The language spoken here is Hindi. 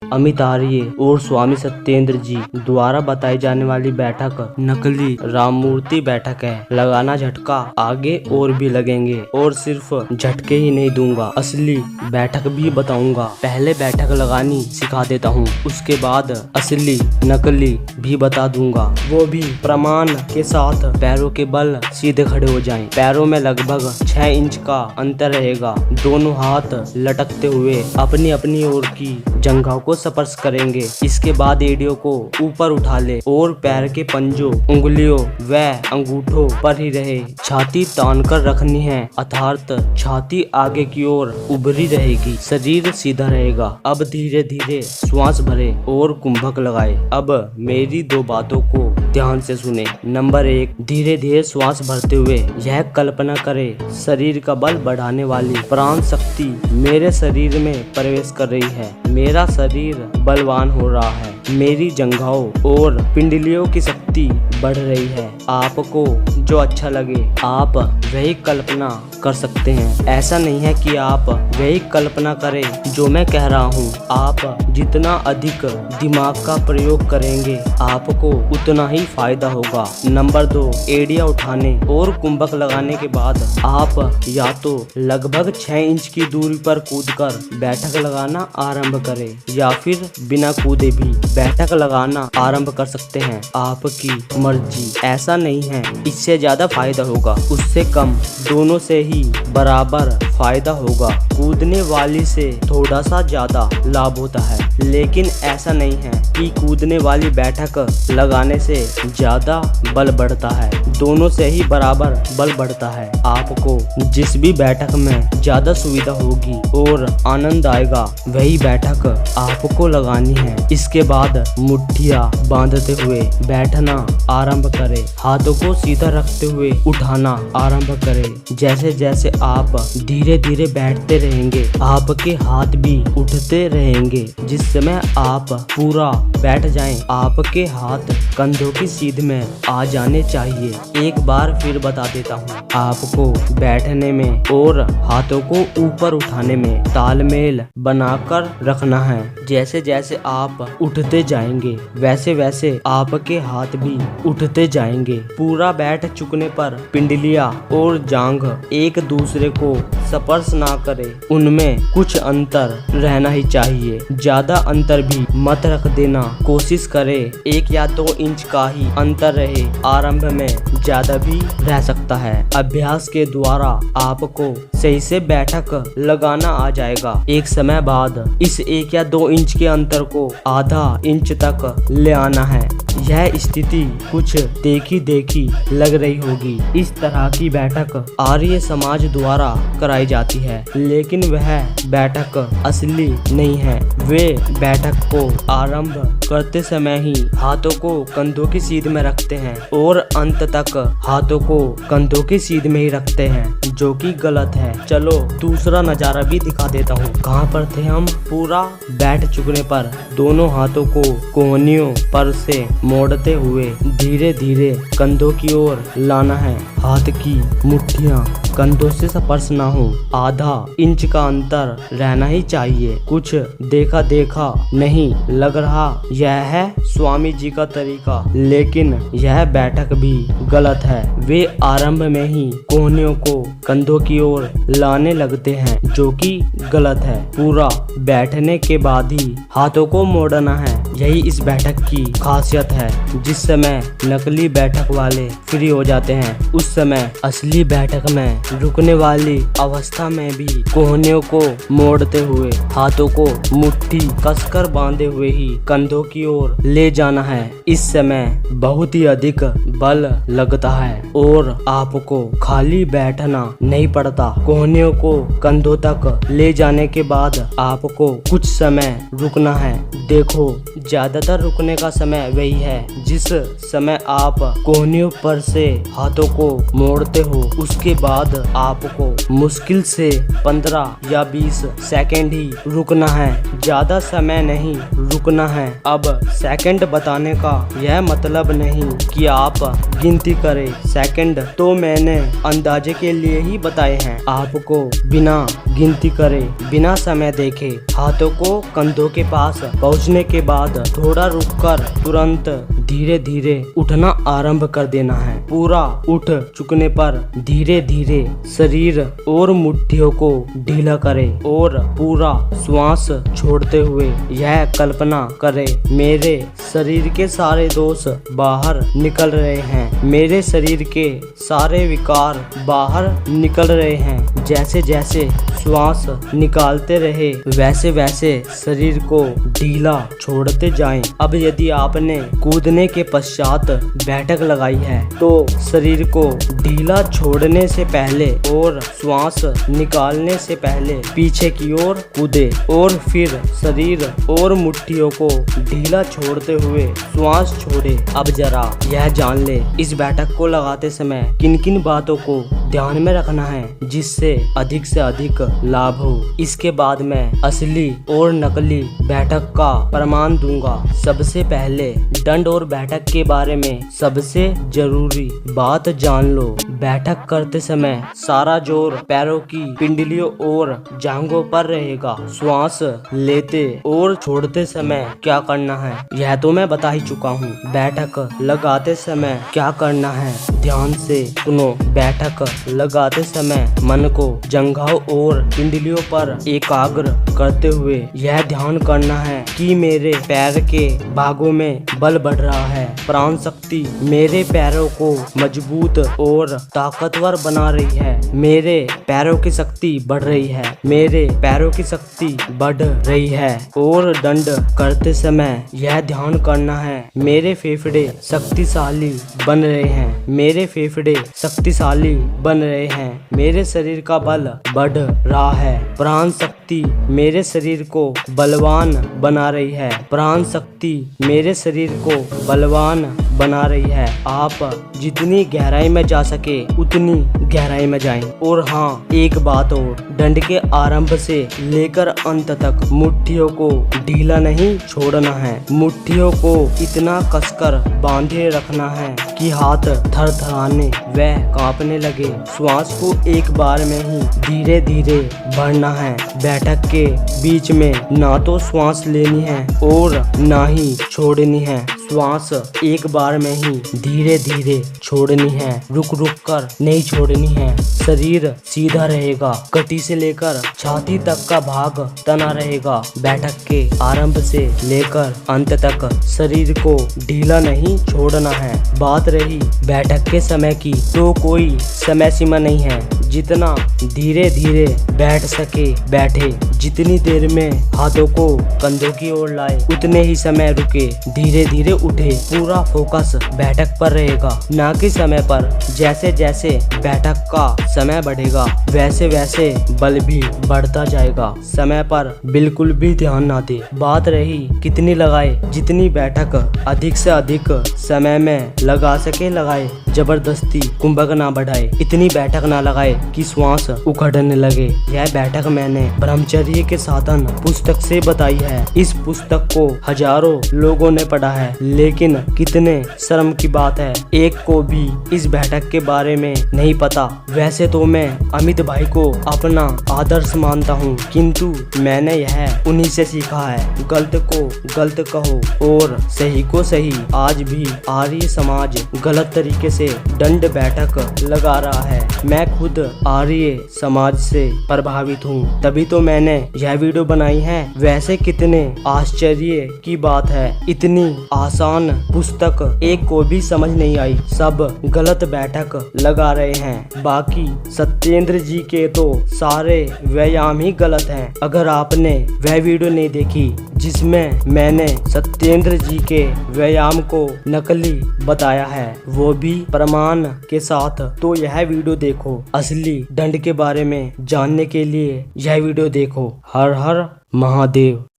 अमित आर्य और स्वामी सत्येंद्र जी द्वारा बताई जाने वाली बैठक नकली राममूर्ति बैठक है। लगाना झटका, आगे और भी लगेंगे और सिर्फ झटके ही नहीं दूंगा, असली बैठक भी बताऊंगा। पहले बैठक लगानी सिखा देता हूँ, उसके बाद असली नकली भी बता दूंगा, वो भी प्रमाण के साथ। पैरों के बल सीधे खड़े हो जाएं। पैरों में लगभग 6 इंच का अंतर रहेगा। दोनों हाथ लटकते हुए अपनी अपनी ओर की जंघाओं को स्पर्श करेंगे। इसके बाद एड़ियों को ऊपर उठा ले और पैर के पंजों, उंगलियों व अंगूठों पर ही रहे। छाती तान कर रखनी है, अर्थात छाती आगे की ओर उभरी रहेगी, शरीर सीधा रहेगा। अब धीरे धीरे श्वास भरे और कुंभक लगाए। अब मेरी 2 बातों को ध्यान से सुने। नंबर 1, धीरे धीरे श्वास भरते हुए यह कल्पना करे शरीर का बल बढ़ाने वाली प्राण शक्ति मेरे शरीर में प्रवेश कर रही है। मेरा शरीर बलवान हो रहा है, मेरी जंघाओं और पिंडलियों की शक्ति बढ़ रही है। आपको जो अच्छा लगे आप वही कल्पना कर सकते हैं। ऐसा नहीं है कि आप वही कल्पना करें जो मैं कह रहा हूँ। आप जितना अधिक दिमाग का प्रयोग करेंगे आपको उतना ही फायदा होगा। नंबर 2, एड़ियाँ उठाने और कुंभक लगाने के बाद आप या तो लगभग 6 इंच की दूरी पर कूदकर बैठक लगाना आरंभ करें या फिर बिना कूदे भी बैठक लगाना आरंभ कर सकते हैं, आपकी मर्जी। ऐसा नहीं है इससे ज्यादा फायदा होगा, उससे कम, दोनों से ही बराबर फायदा होगा। कूदने वाली से थोड़ा सा ज्यादा लाभ होता है, लेकिन ऐसा नहीं है कि कूदने वाली बैठक लगाने से ज्यादा बल बढ़ता है। दोनों से ही बराबर बल बढ़ता है। आपको जिस भी बैठक में ज्यादा सुविधा होगी और आनंद आएगा वही बैठक आपको लगानी है। इसके बाद मुट्ठियां बांधते हुए बैठना आरंभ करें। हाथों को सीधा रखते हुए उठाना आरंभ करें। जैसे जैसे आप धीरे धीरे बैठते रहेंगे आपके हाथ भी उठते रहेंगे। जिस समय आप पूरा बैठ जाएं, आपके हाथ कंधों की सीध में आ जाने चाहिए। एक बार फिर बता देता हूँ, आपको बैठने में और हाथों को ऊपर उठाने में तालमेल बनाकर रखना है। जैसे जैसे आप उठते जाएंगे वैसे वैसे आपके हाथ भी उठते जाएंगे। पूरा बैठ चुकने पर पिंडलियां और जांघ एक दूसरे को स्पर्श ना करे, उनमें कुछ अंतर रहना ही चाहिए। ज्यादा अंतर भी मत रख देना, कोशिश करे 1 या 2 इंच का ही अंतर रहे। आरंभ में ज्यादा भी रह सकता है। अभ्यास के द्वारा आपको सही से बैठक लगाना आ जाएगा। एक समय बाद इस 1 या 2 इंच के अंतर को आधा इंच तक ले आना है। यह स्थिति कुछ देखी देखी लग रही होगी। इस तरह की बैठक आर्य समाज द्वारा कराई जाती है, लेकिन वह बैठक असली नहीं है। वे बैठक को आरंभ करते समय ही हाथों को कंधों की सीध में रखते हैं और अंत तक हाथों को कंधों की सीध में ही रखते हैं, जो कि गलत है। चलो दूसरा नजारा भी दिखा देता हूँ। कहाँ पर थे हम? पूरा बैठ चुकने पर दोनों हाथों को कोहनियों पर से मोड़ते हुए धीरे धीरे कंधों की ओर लाना है। हाथ की मुट्ठियां कंधों से स्पर्श ना हो, आधा इंच का अंतर रहना ही चाहिए। कुछ देखा देखा नहीं लग रहा यह है स्वामी जी का तरीका, लेकिन यह बैठक भी गलत है। वे आरंभ में ही कोहनियों को कंधों की ओर लाने लगते हैं, जो कि गलत है। पूरा बैठने के बाद ही हाथों को मोड़ना है। यही इस बैठक की खासियत है। जिस समय नकली बैठक वाले फ्री हो जाते हैं, उस समय असली बैठक में रुकने वाली अवस्था में भी कोहनियों को मोड़ते हुए हाथों को मुट्ठी कसकर बांधे हुए ही कंधों की ओर ले जाना है। इस समय बहुत ही अधिक बल लगता है और आपको खाली बैठना नहीं पड़ता। कोहनियों को कंधों तक ले जाने के बाद आपको कुछ समय रुकना है। देखो ज्यादातर रुकने का समय वही है जिस समय आप कोहनियों पर से हाथों को मोड़ते हो। उसके बाद आपको मुश्किल से 15 या 20 सेकंड ही रुकना है, ज्यादा समय नहीं रुकना है। अब सेकंड बताने का यह मतलब नहीं कि आप गिनती करें सेकंड, तो मैंने अंदाजे के लिए ही बताए हैं। आपको बिना गिनती करे, बिना समय देखे हाथों को कंधों के पास पहुंचने के बाद थोड़ा रुककर तुरंत धीरे धीरे उठना आरंभ कर देना है। पूरा उठ चुकने पर धीरे धीरे शरीर और मुट्ठियों को ढीला करें और पूरा श्वास छोड़ते हुए यह कल्पना करें, मेरे शरीर के सारे दोष बाहर निकल रहे हैं, मेरे शरीर के सारे विकार बाहर निकल रहे हैं। जैसे जैसे श्वास निकालते रहे वैसे वैसे शरीर को ढीला छोड़ते जाएं। अब यदि आपने कूदने के पश्चात बैठक लगाई है तो शरीर को ढीला छोड़ने से पहले और श्वास निकालने से पहले पीछे की ओर कूदे और फिर शरीर और मुट्ठियों को ढीला छोड़ते हुए श्वास छोड़े। अब जरा यह जान ले, इस बैठक को लगाते समय किन किन बातों को ध्यान में रखना है जिससे अधिक से अधिक लाभ हो। इसके बाद मैं असली और नकली बैठक का प्रमाण दूंगा। सबसे पहले दंड और बैठक के बारे में सबसे जरूरी बात जान लो। बैठक करते समय सारा जोर पैरों की पिंडलियों और जांघों पर रहेगा। श्वास लेते और छोड़ते समय क्या करना है यह तो मैं बता ही चुका हूँ। बैठक लगाते समय क्या करना है ध्यान से सुनो। बैठक लगाते समय मन को जंघाओं और पिंडलियों पर एकाग्र करते हुए यह ध्यान करना है कि मेरे पैर के भागों में बल बढ़ रहा है। प्राण शक्ति मेरे पैरों को मजबूत और ताकतवर बना रही है। मेरे पैरों की शक्ति बढ़ रही है, मेरे पैरों की शक्ति बढ़ रही है। और दंड करते समय यह ध्यान करना है मेरे फेफड़े शक्तिशाली बन रहे हैं, मेरे फेफड़े शक्तिशाली बन रहे हैं, मेरे शरीर का बल बढ़ रहा है। प्राण शक्ति मेरे शरीर को बलवान बना रही है, प्राण शक्ति मेरे शरीर को बलवान बना रही है। आप जितनी गहराई में जा सके उतनी गहराई में जाएं। और हाँ, एक बात और, दंड के आरंभ से लेकर अंत तक मुट्ठियों को ढीला नहीं छोड़ना है। मुट्ठियों को इतना कसकर बांधे रखना है कि हाथ थरथराने व कांपने लगे। श्वास को एक बार में ही धीरे धीरे भरना है। बैठक के बीच में ना तो श्वास लेनी है और ना ही छोड़नी है। श्वास एक बार में ही धीरे धीरे छोड़नी है, रुक रुक कर नहीं छोड़नी है। शरीर सीधा रहेगा, कटी से लेकर छाती तक का भाग तना रहेगा। बैठक के आरंभ से लेकर अंत तक शरीर को ढीला नहीं छोड़ना है। बात रही बैठक के समय की, तो कोई समय सीमा नहीं है। जितना धीरे धीरे बैठ सके बैठे, जितनी देर में हाथों को कंधों की ओर लाए उतने ही समय रुके, धीरे धीरे उठे। पूरा फोकस बैठक पर रहेगा, ना कि समय पर। जैसे जैसे बैठक का समय बढ़ेगा वैसे वैसे बल भी बढ़ता जाएगा। समय पर बिल्कुल भी ध्यान ना दे। बात रही कितनी लगाए, जितनी बैठक अधिक से अधिक समय में लगा सके लगाए, जबरदस्ती कुंभक ना बढ़ाए। इतनी बैठक ना लगाए कि श्वास उखड़ने लगे। यह बैठक मैंने ब्रह्मचर्य के साधन पुस्तक से बताई है। इस पुस्तक को हजारों लोगों ने पढ़ा है, लेकिन कितने शर्म की बात है एक को भी इस बैठक के बारे में नहीं पता। वैसे तो मैं अमित भाई को अपना आदर्श मानता हूँ, किंतु मैंने यह उन्हीं से सीखा है। गलत को गलत कहो और सही को सही। आज भी आर्य समाज गलत तरीके से दंड बैठक लगा रहा है। मैं खुद आर्य समाज से प्रभावित हूँ, तभी तो मैंने यह वीडियो बनाई है। वैसे कितने आश्चर्य की बात है, इतनी आसान पुस्तक एक को भी समझ नहीं आई, सब गलत बैठक लगा रहे हैं। बाकी सत्येंद्र जी के तो सारे व्यायाम ही गलत हैं। अगर आपने वह वीडियो नहीं देखी जिसमें मैंने सत्येंद्र जी के व्यायाम को नकली बताया है, वो भी प्रमाण के साथ, तो यह वीडियो देखो। असली दंड के बारे में जानने के लिए यह वीडियो देखो। हर हर महादेव।